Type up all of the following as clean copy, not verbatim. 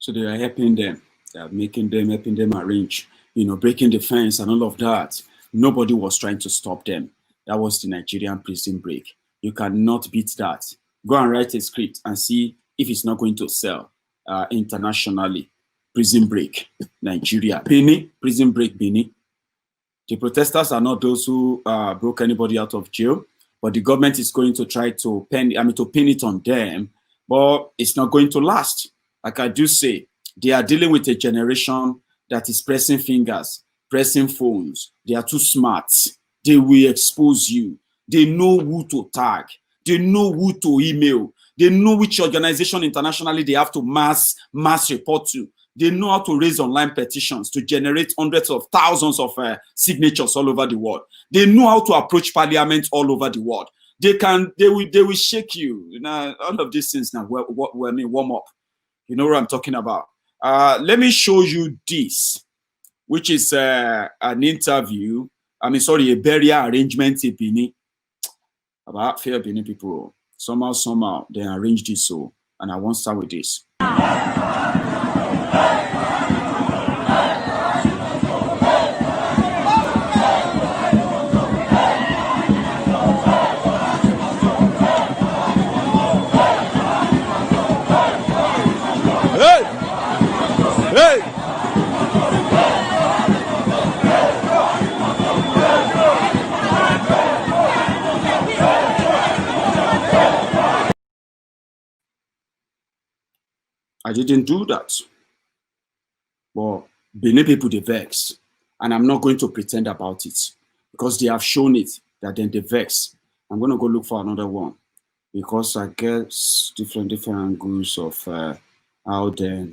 So they are helping them. They are helping them arrange, breaking the fence and all of that. Nobody was trying to stop them. That was the Nigerian prison break. You cannot beat that. Go and write a script and see if it's not going to sell internationally. Prison break, Nigeria. Benin, prison break, Benin. The protesters are not those who broke anybody out of jail, but the government is going to try to pin it on them, but it's not going to last. Like I do say, they are dealing with a generation that is pressing fingers, pressing phones. They are too smart. They will expose you. They know who to tag. They know who to email. They know which organization internationally they have to mass report to. They know how to raise online petitions to generate hundreds of thousands of signatures all over the world. They know how to approach parliament all over the world. They will shake you. All of these things now. Warm up. You know what I'm talking about. Let me show you this, which is an interview. a burial arrangement in Benin. About fair Benin people. Somehow, they arranged this so. And I want to start with this. I didn't do that. But Benin people, they vex. And I'm not going to pretend about it. Because they have shown it, that then they vex. I'm going to go look for another one. Because I guess different angles of how then.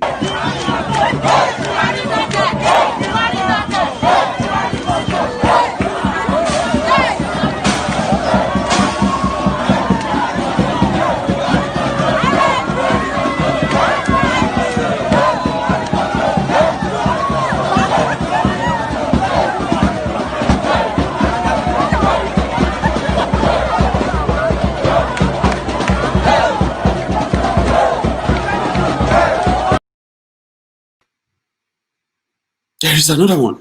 There is another one.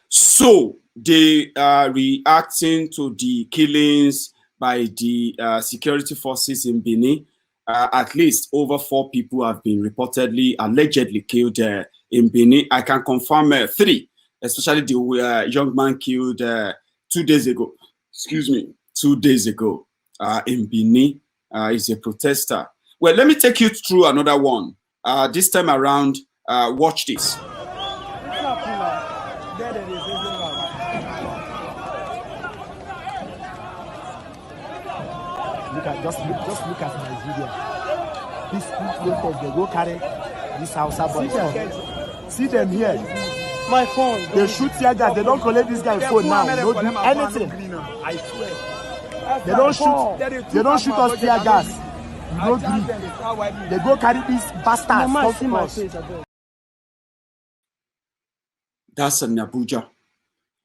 So they are reacting to the killings by the security forces in Benin. At least over 4 people have been allegedly killed in Benin. I can confirm 3, especially the young man killed 2 days ago. Excuse me, 2 days ago in Benin. Is a protester. Well, let me take you through another one. This time around, watch this. Just look at my video. These people, they go carry this house boy. See them here. My phone. They shoot tear gas. They don't collect this guy's phone now. They don't do anything. I swear. They don't shoot us tear gas. We don't agree. They go carry these bastards. That's in Abuja.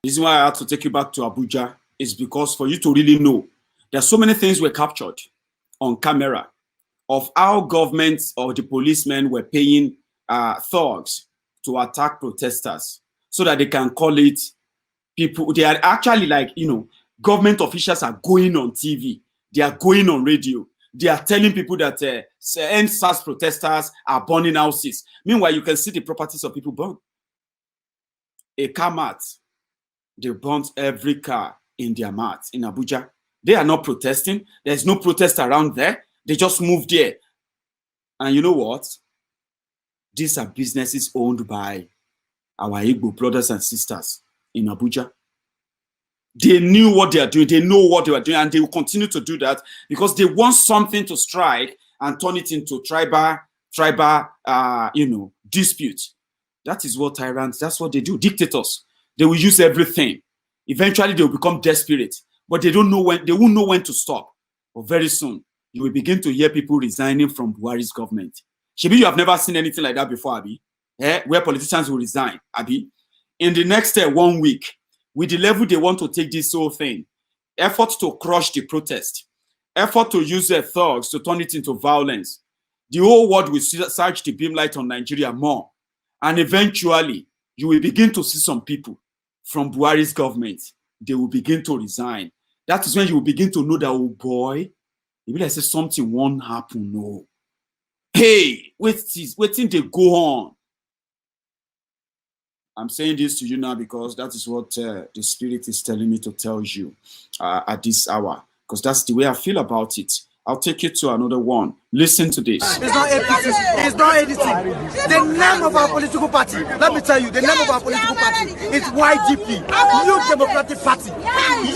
The reason why I had to take you back to Abuja is because for you to really know, there are so many things were captured on camera of how governments or the policemen were paying thugs to attack protesters so that they can call it people. They are actually government officials are going on TV. They are going on radio. They are telling people that NSAS protesters are burning houses. Meanwhile, you can see the properties of people burned. A car mat. They burnt every car in their mat in Abuja. They are not protesting. There's no protest around there. They just moved there. And you know what? These are businesses owned by our Igbo brothers and sisters in Abuja. They knew what they are doing. They know what they are doing. And they will continue to do that because they want something to strike and turn it into tribal dispute. That is what tyrants, that's what they do. Dictators. They will use everything. Eventually, they will become desperate. But they don't know when, they won't know when to stop. But very soon, you will begin to hear people resigning from Buhari's government. Maybe you have never seen anything like that before, Abi. Where politicians will resign, Abi. In the next 1 week, with the level they want to take this whole thing, effort to crush the protest, effort to use their thugs to turn it into violence, The whole world will search the beam light on Nigeria more. And eventually, you will begin to see some people from Buhari's government. They will begin to resign. That is when you will begin to know that, oh boy, maybe I say something won't happen. No. Hey, waiting they go on. I'm saying this to you now because that is what the Spirit is telling me to tell you at this hour. Because that's the way I feel about it. I'll take you to another one. Listen to this. It's not APC. It's not anything. The name of our political party, let me tell you, the name of our political party is YDP, Youth Democratic Party.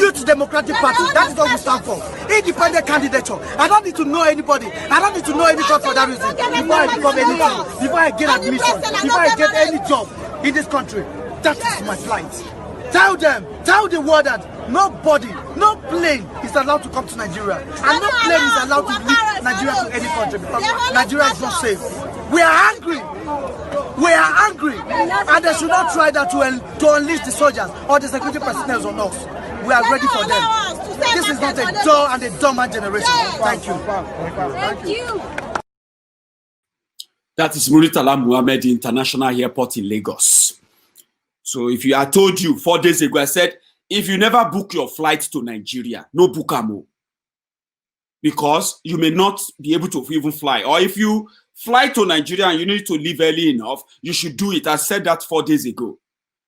Youth Democratic Party. That is what we stand for. Independent candidature. I don't need to know anybody. I don't need to know any job for that reason. Before I become anything, before I get admission, before I get any job in this country, that is my plight. Tell them, tell the world that nobody, no plane is allowed to come to Nigeria. And no plane is allowed to leave Nigeria to any country because Nigeria is not safe. We are angry. We are angry. And they should not try that to unleash the soldiers or the security personnel on us. We are ready for them. This is not a dull and a dumber generation. Thank you. Thank you. That is Muritala Muhammad International Airport in Lagos. So if I told you 4 days ago, I said, if you never book your flight to Nigeria, no book amo. Because you may not be able to even fly. Or if you fly to Nigeria and you need to leave early enough, you should do it. I said that 4 days ago.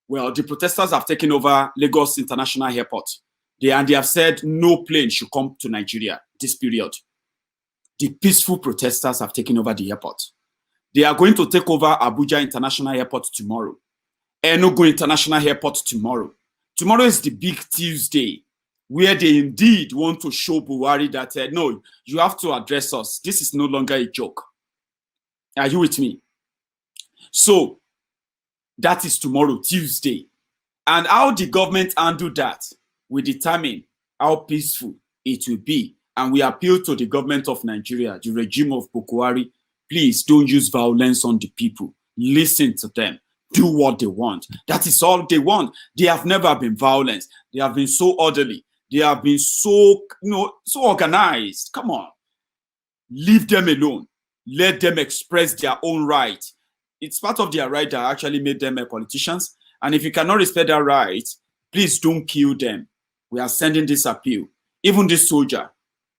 Well, the protesters have taken over Lagos International Airport. They have said no plane should come to Nigeria this period. The peaceful protesters have taken over the airport. They are going to take over Abuja International Airport tomorrow. Enugu International Airport tomorrow. Tomorrow is the big Tuesday where they indeed want to show Buhari that, no, you have to address us. This is no longer a joke. Are you with me? So, that is tomorrow, Tuesday. And how the government handle that will determine how peaceful it will be. And we appeal to the government of Nigeria, the regime of Buhari, please don't use violence on the people. Listen to them. Do what they want. That is all they want. They have never been violent. They have been so orderly. They have been so, so organized. Come on. Leave them alone. Let them express their own right. It's part of their right that actually made them politicians. And if you cannot respect that right, please don't kill them. We are sending this appeal. Even this soldier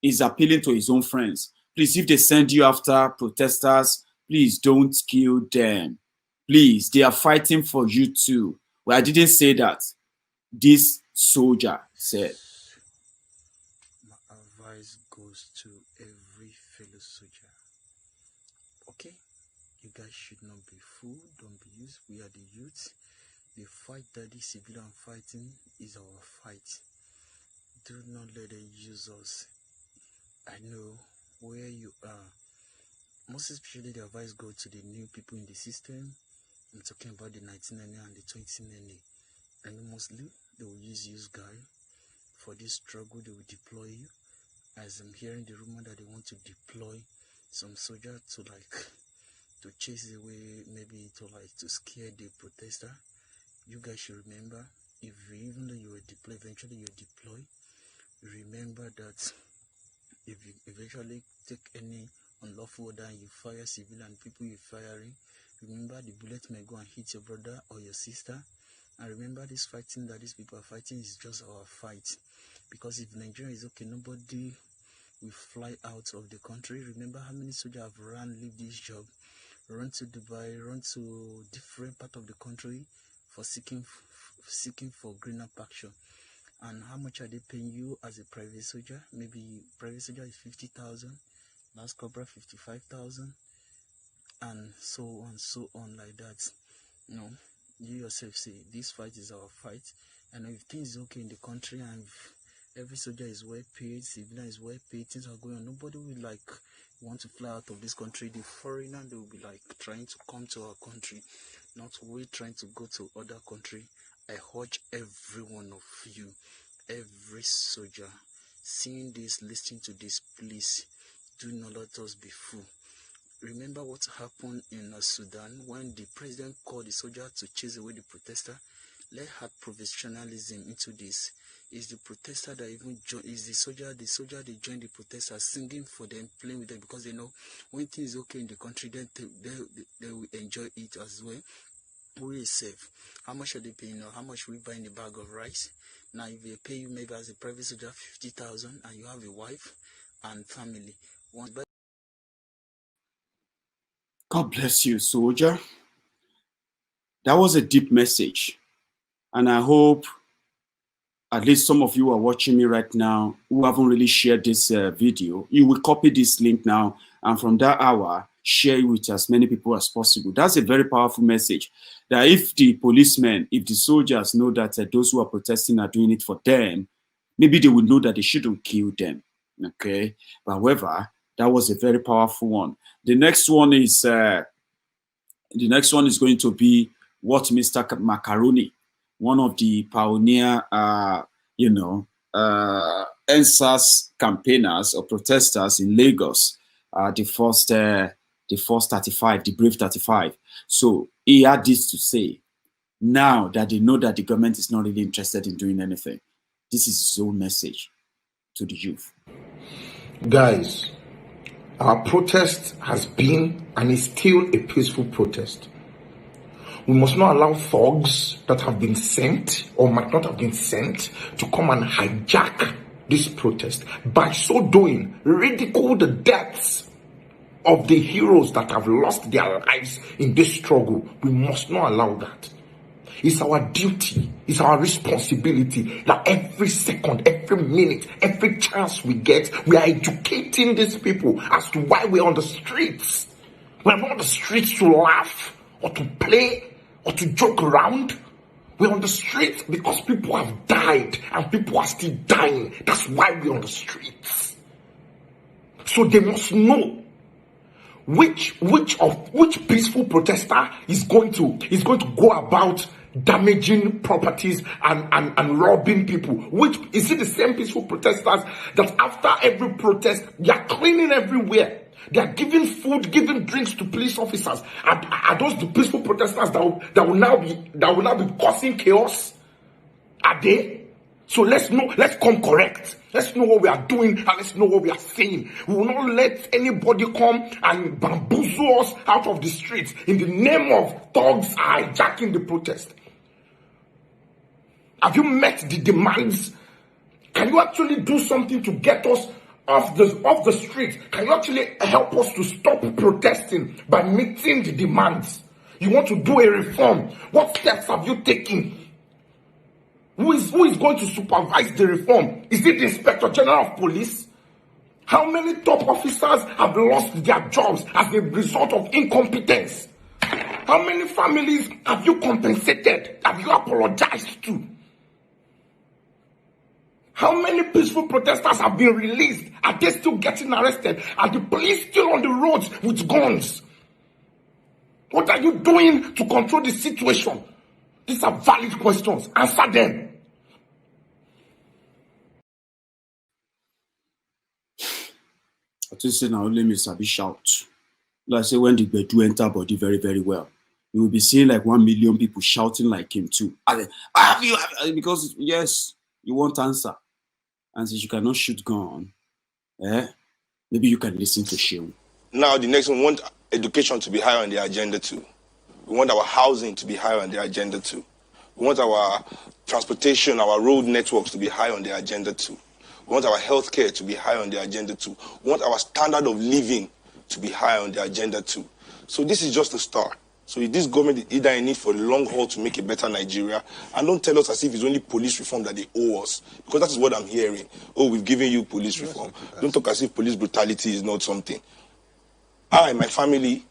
is appealing to his own friends. Please, if they send you after protesters, please don't kill them. Please, they are fighting for you too. Well, I didn't say that. This soldier said. My advice goes to every fellow soldier. Okay, you guys should not be fooled. Don't be used. We are the youth. The fight that the civilian fighting is our fight. Do not let them use us. I know where you are. Most especially the advice goes to the new people in the system. I'm talking about the 1990 and the 2090. And mostly they will use you guys for this struggle. They will deploy you. As I'm hearing the rumor that they want to deploy some soldiers to chase away, maybe to scare the protester. You guys should remember, even though you were deployed, eventually you deploy. Remember that if you eventually take any unlawful order and you fire civilian people you're firing, remember the bullet may go and hit your brother or your sister. And remember, this fighting that these people are fighting is just our fight. Because if Nigeria is okay, nobody will fly out of the country. Remember how many soldiers have leave this job, run to Dubai, run to different part of the country for seeking for greener pasture. And how much are they paying you as a private soldier? Maybe private soldier is 50,000, last cobra 55,000, and so on like that. You yourself say this fight is our fight, and if things is okay in the country and every soldier is well paid, civilian is well paid, things are going on, nobody will want to fly out of this country. The foreigner, they will be trying to come to our country, not we trying to go to other country. I urge every one of you, every soldier, seeing this, listening to this, please do not let us be fooled. Remember what happened in Sudan when the president called the soldier to chase away the protester. Let's add professionalism into this. Is the protester that even is the soldier they join the protesters, singing for them, playing with them, because they know when things is okay in the country, then they will enjoy it as well. Who is safe? How much are they paying now? How much will you buy in a bag of rice? Now, if they pay you maybe as a private soldier 50,000 and you have a wife and family, God bless you, soldier. That was a deep message. And I hope at least some of you who are watching me right now who haven't really shared this video, you will copy this link now, and from that hour, share it with as many people as possible. That's a very powerful message, that if the policemen, if the soldiers know that those who are protesting are doing it for them, maybe they will know that they shouldn't kill them, okay? But however, that was a very powerful one. The next one is going to be what Mr. Macaroni, one of the pioneer, NSAS campaigners or protesters in Lagos, the first 35, the Brave 35. So he had this to say. Now that they know that the government is not really interested in doing anything, this is his own message to the youth. Guys, our protest has been and is still a peaceful protest. We must not allow thugs that have been sent or might not have been sent to come and hijack this protest. By so doing, ridicule the deaths of the heroes that have lost their lives in this struggle. We must not allow that. It's our duty, it's our responsibility that every second, every minute, every chance we get, we are educating these people as to why we're on the streets. We're not on the streets to laugh or to play or to joke around. We're on the streets because people have died and people are still dying. That's why we're on the streets. So they must know which peaceful protester is going to go about damaging properties and robbing people. Which is it the same peaceful protesters that after every protest they are cleaning everywhere? They are giving food, giving drinks to police officers. Are those the peaceful protesters that will now be causing chaos? Are they? So let's come correct. Let's know what we are doing and let's know what we are saying. We will not let anybody come and bamboozle us out of the streets in the name of thugs hijacking the protest. Have you met the demands? Can you actually do something to get us off the streets? Can you actually help us to stop protesting by meeting the demands? You want to do a reform. What steps have you taken? Who is going to supervise the reform? Is it the Inspector General of Police? How many top officers have lost their jobs as a result of incompetence? How many families have you compensated? Have you apologized to? How many peaceful protesters have been released? Are they still getting arrested? Are the police still on the roads with guns? What are you doing to control the situation? These are valid questions. Answer them. I just say now only me sabi shout. Like I say when the Bedu enter body very, very well. You will be seeing like 1 million people shouting like him too. Because yes, you want answer. And since you cannot shoot gun, maybe you can listen to Shehu. Now the next one, we want education to be higher on the agenda too. We want our housing to be higher on the agenda too. We want our transportation, our road networks to be high on the agenda too. We want our healthcare to be high on the agenda too. We want our standard of living to be high on the agenda too. So this is just a start. So this government is either in need for the long haul to make a better Nigeria, and don't tell us as if it's only police reform that they owe us, because that is what I'm hearing. Oh, we've given you police reform. Don't talk as if police brutality is not something. I and my family,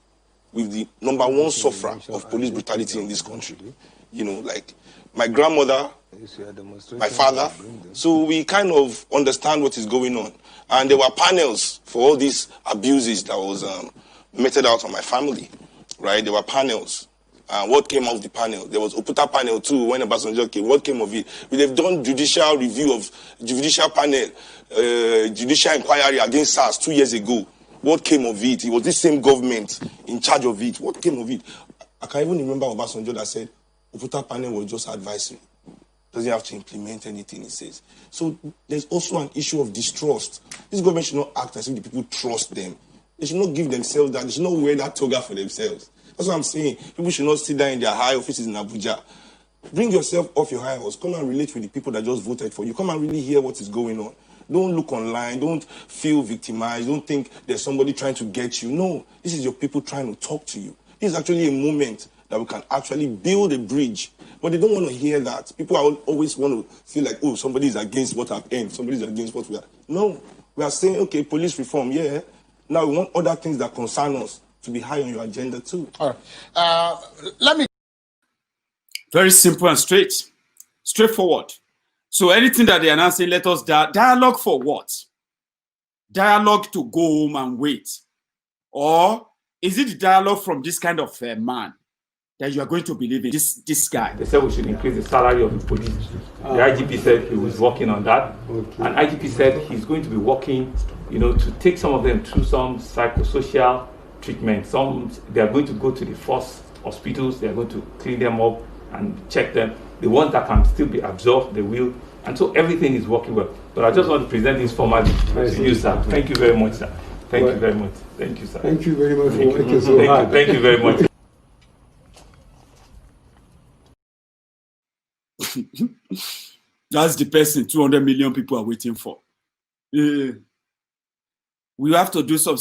with the #1 sufferer of police brutality in this country. You know, like my grandmother, my father. So we kind of understand what is going on. And there were panels for all these abuses that was meted out on my family. Right, there were panels. What came of the panel? There was Oputa panel too. When Obasanjo came, what came of it? They've done judicial review of judicial panel, judicial inquiry against SARS 2 years ago. What came of it? It was this same government in charge of it. What came of it? I can't even remember Obasanjo that said, Oputa panel was just advisory. Doesn't have to implement anything he says. So there's also an issue of distrust. This government should not act as if the people trust them. They should not give themselves that. They should not wear that toga for themselves. That's what I'm saying. People should not sit down in their high offices in Abuja. Bring yourself off your high horse. Come and relate with the people that just voted for you. Come and really hear what is going on. Don't look online. Don't feel victimized. Don't think there's somebody trying to get you. No, this is your people trying to talk to you. This is actually a moment that we can actually build a bridge. But they don't want to hear that. People always want to feel like, oh, somebody is against what I've earned. Somebody is against what we are. No, we are saying, okay, police reform, yeah. Now we want other things that concern us to be high on your agenda too. All right. Let me. Very simple and straightforward. So anything that they are now saying, let us dialogue for what? Dialogue to go home and wait? Or is it the dialogue from this kind of man that you are going to believe in, this guy? They said we should increase the salary of the police. The IGP said he was working on that. Okay. And IGP said he's going to be working, to take some of them through some psychosocial treatment. They are going to go to the first hospitals, they are going to clean them up and check them. The ones that can still be absorbed, they will. And so everything is working well. But I just want to present this formally to you, sir. Thank you very much, sir. Thank you very much. Thank you, sir. Thank you very much for working so hard. Thank you very much. That's the person 200 million people are waiting for. We have to do some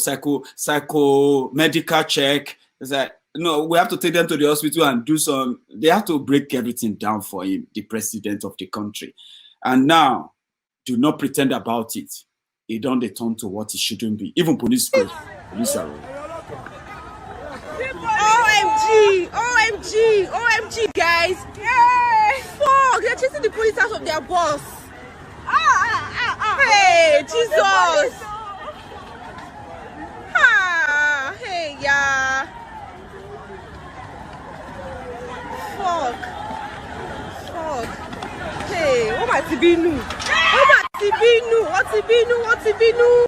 medical check. It's like, no, we have to take them to the hospital and do some. They have to break everything down for him, the president of the country. And now, do not pretend about it. It don't turn to what it shouldn't be. Even police are. OMG! OMG! OMG, guys! Yay! Fuck! They're chasing the police out of their boss. Hey, Jesus! Hey, yeah. Fuck. Hey, what about Tibinu? What's Tibinu?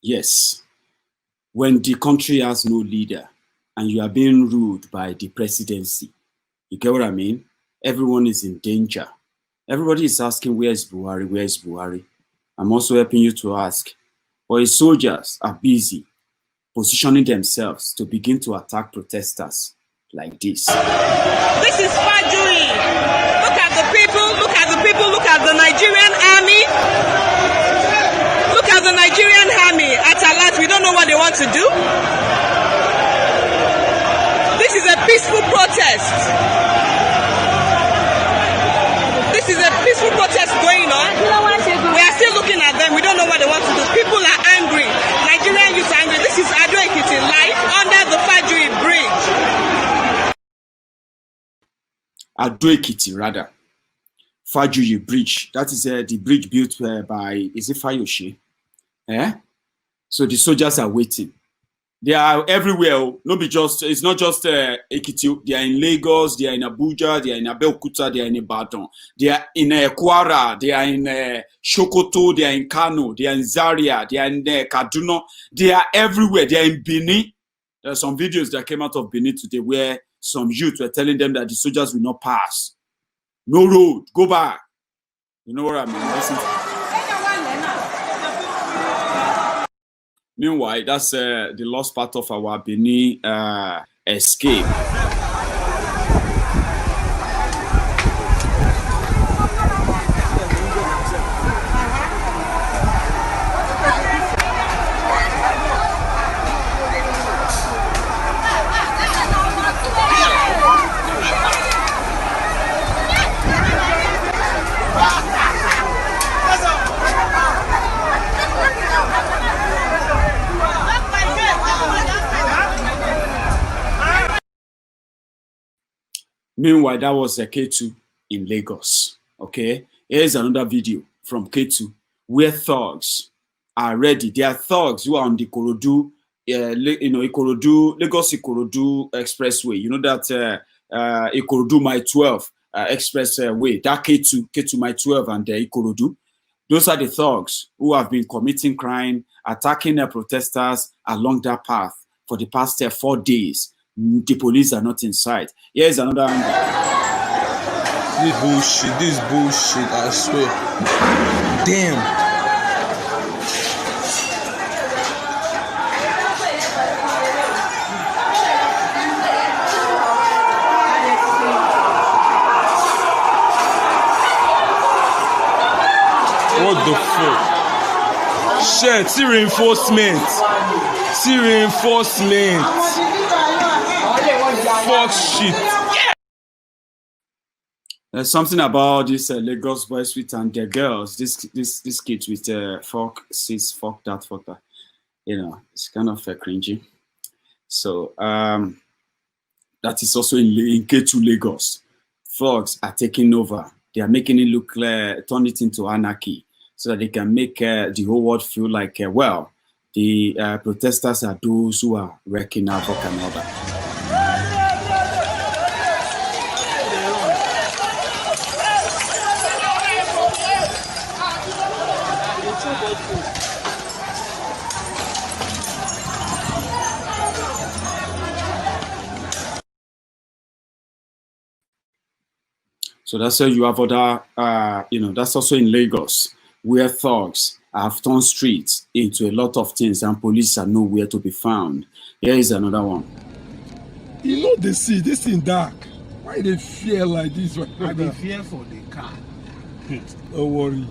Yes. When the country has no leader and you are being ruled by the presidency, you get what I mean? Everyone is in danger. Everybody is asking, where is Buhari? Where is Buhari? I'm also helping you to ask. But his soldiers are busy positioning themselves to begin to attack protesters like this. This is Fajuri. Look at the people, look at the Nigerian army. Look at the Nigerian army. At Alat, we don't know what they want to do. This is a peaceful protest. This is a peaceful protest going on. We are still looking at them. We don't know what they want to do. People are angry. Nigerian youth are angry. This is Ado Ekiti live under the Fajuri bridge. Ado Ekiti, rather. Fajuri bridge. That is the bridge built by, is it Fayoshe? So the soldiers are waiting. They are everywhere. It's not just Ekiti. They are in Lagos, they are in Abuja, they are in Abeokuta, they are in Ibadan. They are in Kwara, they are in Sokoto, they are in Kano, they are in Zaria, they are in Kaduna. They are everywhere. They are in Benin. There are some videos that came out of Benin today where some youth were telling them that the soldiers will not pass. No road, go back. You know what I mean? Listen. Meanwhile, that's the lost part of our Benin escape. Meanwhile, that was K2 in Lagos. Okay, here's another video from K2 where thugs are ready. They are thugs who are on the Ikorodu, Lagos Ikorodu Expressway. You know that Ikorodu My 12 Expressway. That K2 My 12 and Ikorodu. Those are the thugs who have been committing crime, attacking the protesters along that path for the past 4 days. The police are not in sight. Here's another angle. This bullshit, I swear. Damn. What the fuck? Shit, see reinforcement. Fuck shit. There's something about this Lagos boys with and their girls. This kids with fuck sis, fuck that, fuck that. You know, it's kind of cringy. So that is also in K2 Lagos. Thugs are taking over. They are making it look turn it into anarchy, so that they can make the whole world feel like, well, the protesters are those who are wrecking havoc and all that. So that's why you have other, that's also in Lagos, where thugs have turned streets into a lot of things and police are nowhere to be found. Here is another one. You know they see this in dark. Why they fear like this? I dey fear for the car. Don't worry.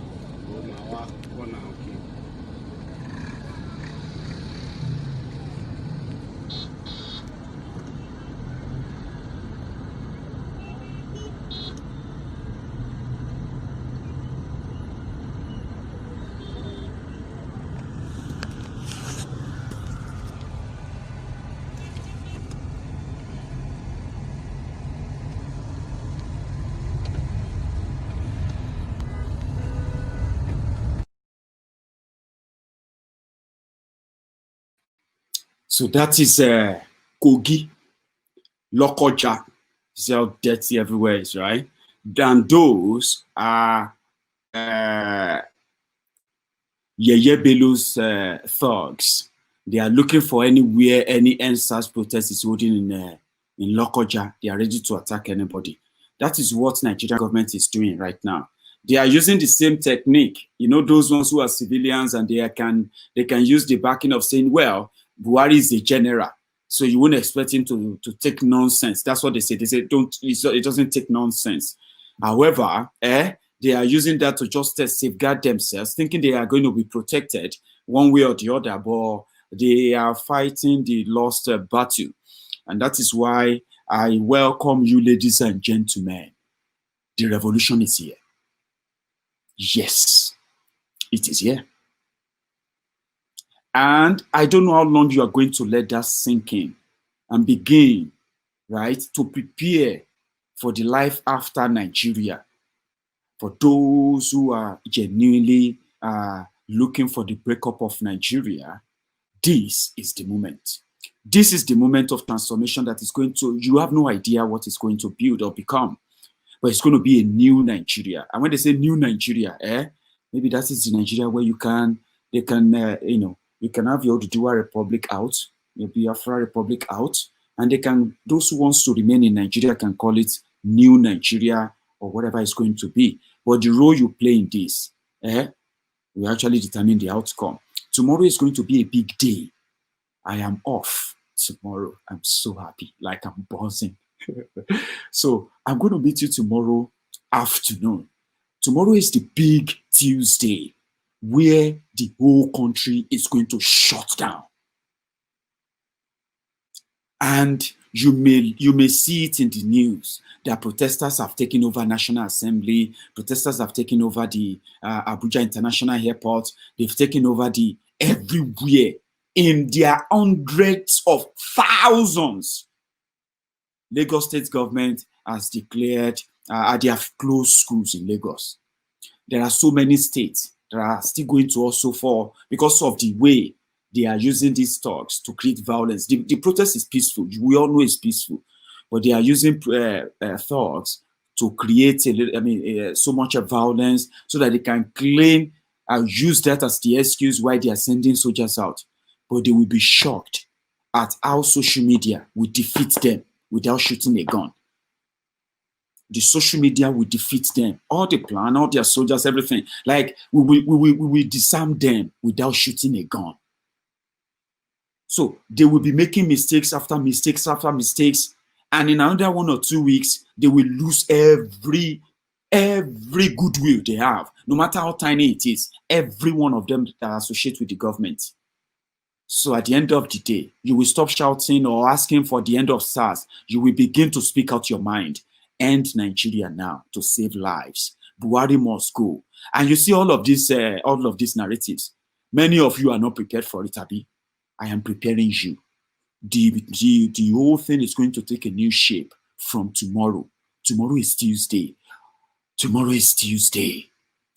So that is Kogi, Lokoja. See how dirty everywhere is, right? Then those are Yeye Bello's thugs. They are looking for anywhere any NSAS protest is holding in Lokoja. They are ready to attack anybody. That is what Nigerian government is doing right now. They are using the same technique. You know, those ones who are civilians and they can use the backing of saying, well, Buhari is a general, so you wouldn't expect him to take nonsense. That's what they say. They say it doesn't take nonsense. However, they are using that to just safeguard themselves, thinking they are going to be protected one way or the other, but they are fighting the lost battle. And that is why I welcome you, ladies and gentlemen. The revolution is here. Yes, it is here. And I don't know how long you are going to let that sink in and begin, right, to prepare for the life after Nigeria. For those who are genuinely looking for the breakup of Nigeria, this is the moment. This is the moment of transformation that is going to, you have no idea what it's going to build or become, but it's going to be a new Nigeria. And when they say new Nigeria, maybe that is the Nigeria where you can have your Oduduwa Republic out, your Biafra Republic out, and those who wants to remain in Nigeria can call it new Nigeria or whatever it's going to be. But the role you play in this, will actually determine the outcome. Tomorrow is going to be a big day. I am off tomorrow. I'm so happy, like I'm buzzing. So I'm going to meet you tomorrow afternoon. Tomorrow is the big Tuesday, where the whole country is going to shut down. And you may see it in the news that protesters have taken over National Assembly, protesters have taken over the Abuja International Airport, they've taken over everywhere in their hundreds of thousands. Lagos State government has declared they have closed schools in Lagos. There are so many states that are still going to also fall because of the way they are using these talks to create violence. The protest is peaceful. We all know it's peaceful, but they are using thoughts to create so much violence so that they can claim I'll use that as the excuse why they are sending soldiers out. But they will be shocked at how social media will defeat them without shooting a gun. The social media will defeat them. All the plan, all their soldiers, everything. Like, we will disarm them without shooting a gun. So they will be making mistakes after mistakes after mistakes. And in another 1 or 2 weeks, they will lose every goodwill they have, no matter how tiny it is, every one of them that associate with the government. So at the end of the day, you will stop shouting or asking for the end of SARS. You will begin to speak out your mind. End Nigeria now to save lives. Buhari must go. And you see all of these narratives. Many of you are not prepared for it, Abi. I am preparing you. The whole thing is going to take a new shape from tomorrow. Tomorrow is Tuesday. Tomorrow is Tuesday.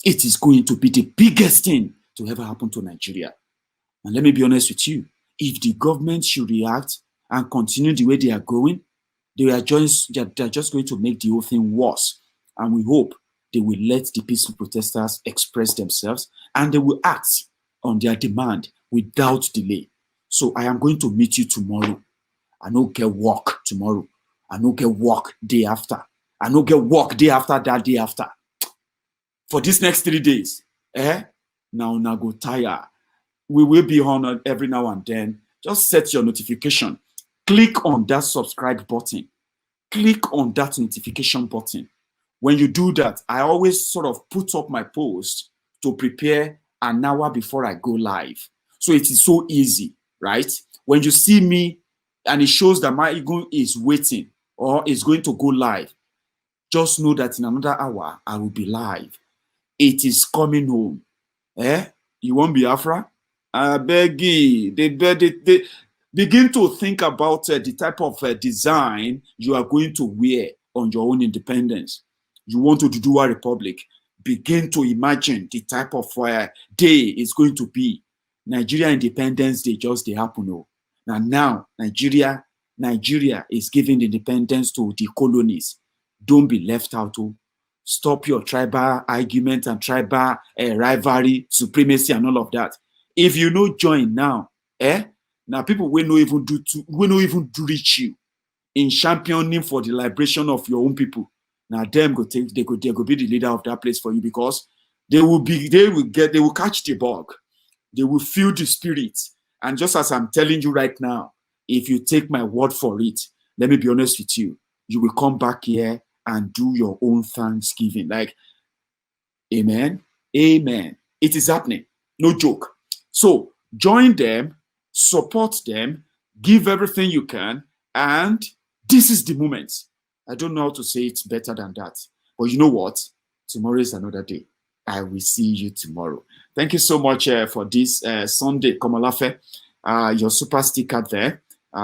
It is going to be the biggest thing to ever happen to Nigeria. And let me be honest with you. If the government should react and continue the way they are going, they're just going to make the whole thing worse. And we hope they will let the peaceful protesters express themselves and they will act on their demand without delay. So I am going to meet you tomorrow. I don't get work tomorrow. I don't get work day after. I don't get work day after that day after. For this next 3 days, now go tire. We will be on every now and then. Just set your notification. Click on that subscribe button. Click on that notification button. When you do that, I always sort of put up my post to prepare an hour before I go live. So it is so easy, right? When you see me and it shows that my ego is waiting or is going to go live, just know that in another hour, I will be live. It is coming home. You won't be Biafra? I beg you. They begin to think about the type of design you are going to wear on your own independence. You want to do a republic. Begin to imagine the type of day it's going to be. Nigeria Independence Day just they happen. Now Nigeria is giving independence to the colonies. Don't be left out. Stop your tribal argument and tribal rivalry, supremacy, and all of that. If you no join now, now people will not even do reach you in championing for the liberation of your own people. Now them go be the leader of that place for you because they will catch the bug. They will feel the spirit. And just as I'm telling you right now, if you take my word for it, let me be honest with you, you will come back here and do your own Thanksgiving. Like, amen, amen. It is happening. No joke. So join them, support them, give everything you can, and this is the moment. I don't know how to say it better than that. But you know what? Tomorrow is another day. I will see you tomorrow. Thank you so much for this Sunday, Komalafe. Your super sticker there.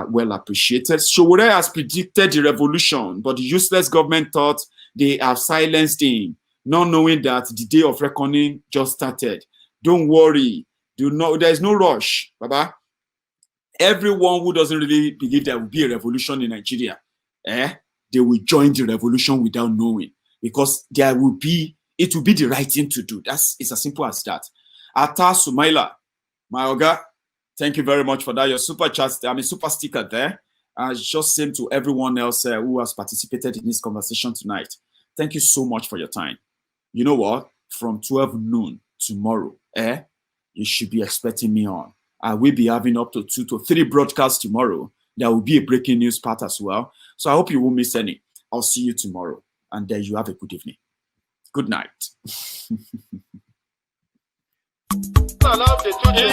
Well appreciated. Sowore has predicted the revolution, but the useless government thought they have silenced him, not knowing that the day of reckoning just started. Don't worry. There is no rush, Baba. Everyone who doesn't really believe there will be a revolution in Nigeria, they will join the revolution without knowing, because it will be the right thing to do. It's as simple as that. Ata Sumaila, my Oga, thank you very much for that. Your super chat, super sticker there. Just same to everyone else who has participated in this conversation tonight. Thank you so much for your time. You know what? From 12 noon tomorrow, you should be expecting me on. I will be having up to 2 to 3 broadcasts tomorrow. There will be a breaking news part as well. So I hope you won't miss any. I'll see you tomorrow. And then you have a good evening. Good night. It's okay.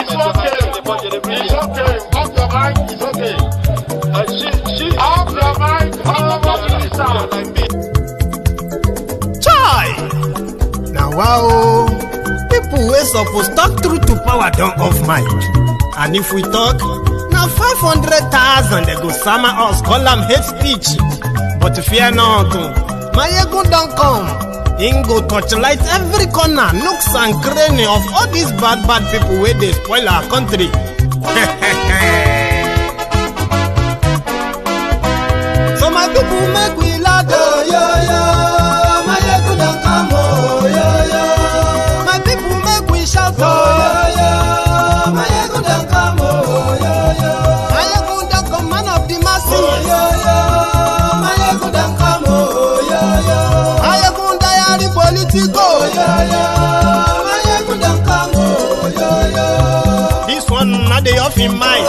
Off your mind, it's okay. Off your mind, Chai! Now, wow. People wey suppose talk truth to power don't off mic. And if we talk, now 500,000 they go summer us, call them hate speech. But fear not, my ego don't come. Ingo torchlight every corner, nooks and cranny of all these bad people where they spoil our country. So my people make we laugh, yo yo. My ego don't come, oh yo yo. My people make we shout, this one na dey off in mind.